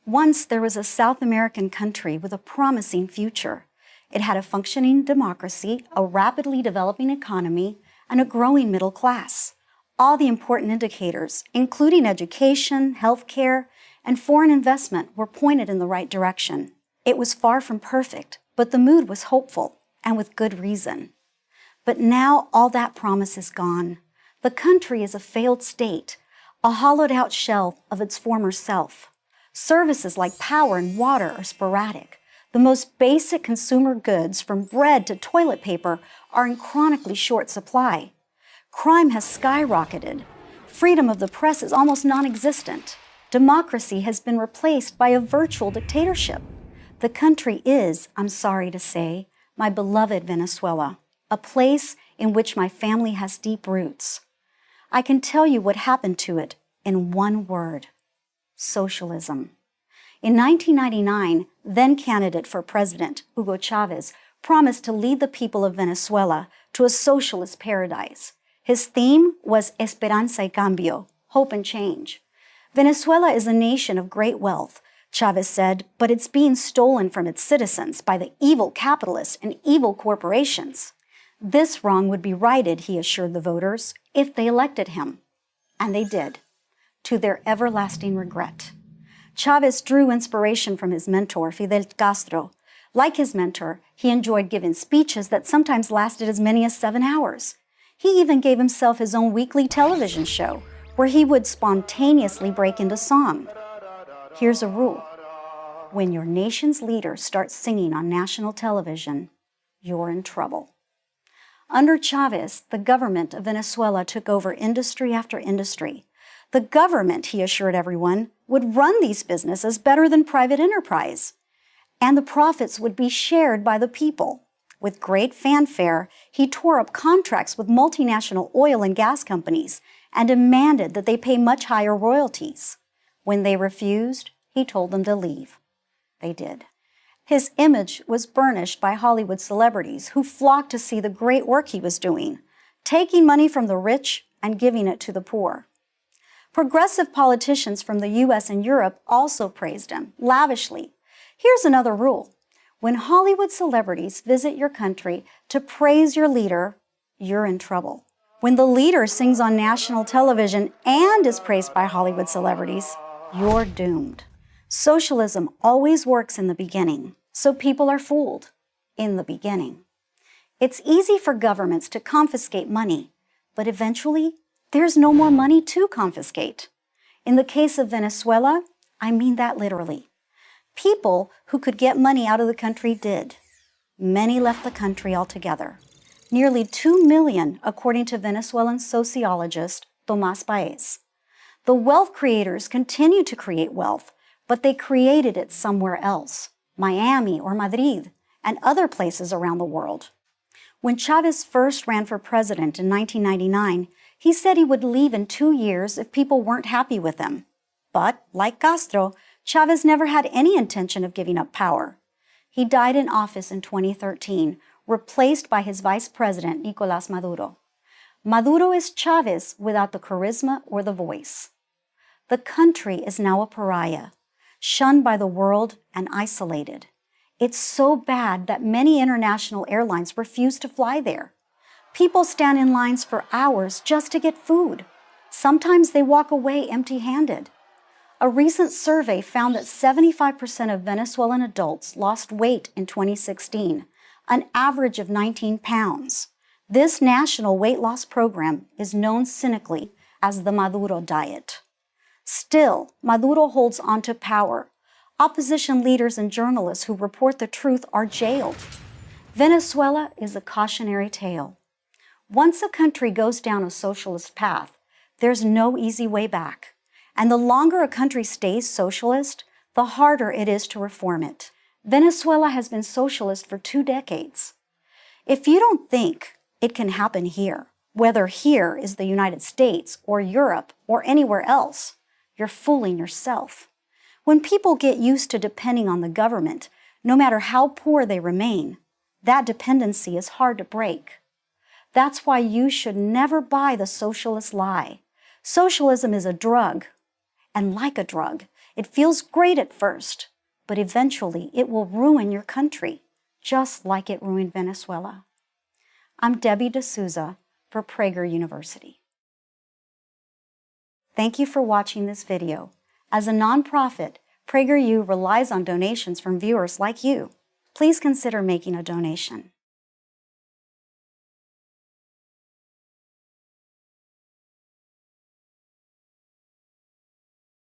Once there was a South American country with a promising future. It had a functioning democracy, a rapidly developing economy, and a growing middle class. All the important indicators, including education, healthcare, and foreign investment, were pointed in the right direction. It was far from perfect, but the mood was hopeful, and with good reason. But now all that promise is gone. The country is a failed state, a hollowed-out shell of its former self. Services like power and water are sporadic. The most basic consumer goods, from bread to toilet paper, are in chronically short supply. Crime has skyrocketed. Freedom of the press is almost non-existent. Democracy has been replaced by a virtual dictatorship. The country is, I'm sorry to say, my beloved Venezuela, a place in which my family has deep roots. I can tell you what happened to it in one word: socialism. In 1999, then candidate for president, Hugo Chavez, promised to lead the people of Venezuela to a socialist paradise. His theme was Esperanza y Cambio, hope and change. Venezuela is a nation of great wealth, Chavez said, but it's being stolen from its citizens by the evil capitalists and evil corporations. This wrong would be righted, he assured the voters, if they elected him. And they did, to their everlasting regret. Chavez drew inspiration from his mentor, Fidel Castro. Like his mentor, he enjoyed giving speeches that sometimes lasted as many as 7 hours. He even gave himself his own weekly television show, where he would spontaneously break into song. Here's a rule: when your nation's leader starts singing on national television, you're in trouble. Under Chavez, the government of Venezuela took over industry after industry. The government, he assured everyone, would run these businesses better than private enterprise, and the profits would be shared by the people. With great fanfare, he tore up contracts with multinational oil and gas companies and demanded that they pay much higher royalties. When they refused, he told them to leave. They did. His image was burnished by Hollywood celebrities who flocked to see the great work he was doing, taking money from the rich and giving it to the poor. Progressive politicians from the U.S. and Europe also praised him, lavishly. Here's another rule: when Hollywood celebrities visit your country to praise your leader, you're in trouble. When the leader sings on national television and is praised by Hollywood celebrities, you're doomed. Socialism always works in the beginning, so people are fooled in the beginning. It's easy for governments to confiscate money, but eventually, there's no more money to confiscate. In the case of Venezuela, I mean that literally. People who could get money out of the country did. Many left the country altogether. Nearly 2 million, according to Venezuelan sociologist Tomás Paez. The wealth creators continued to create wealth, but they created it somewhere else, Miami or Madrid, and other places around the world. When Chavez first ran for president in 1999, he said he would leave in 2 years if people weren't happy with him. But, like Castro, Chavez never had any intention of giving up power. He died in office in 2013, replaced by his vice president, Nicolás Maduro. Maduro is Chavez without the charisma or the voice. The country is now a pariah, shunned by the world and isolated. It's so bad that many international airlines refuse to fly there. People stand in lines for hours just to get food. Sometimes they walk away empty-handed. A recent survey found that 75% of Venezuelan adults lost weight in 2016, an average of 19 pounds. This national weight loss program is known cynically as the Maduro diet. Still, Maduro holds on to power. Opposition leaders and journalists who report the truth are jailed. Venezuela is a cautionary tale. Once a country goes down a socialist path, there's no easy way back. And the longer a country stays socialist, the harder it is to reform it. Venezuela has been socialist for 2 decades. If you don't think it can happen here, whether here is the United States or Europe or anywhere else, you're fooling yourself. When people get used to depending on the government, no matter how poor they remain, that dependency is hard to break. That's why you should never buy the socialist lie. Socialism is a drug. And like a drug, it feels great at first, but eventually it will ruin your country, just like it ruined Venezuela. I'm Debbie D'Souza for Prager University. Thank you for watching this video. As a nonprofit, PragerU relies on donations from viewers like you. Please consider making a donation.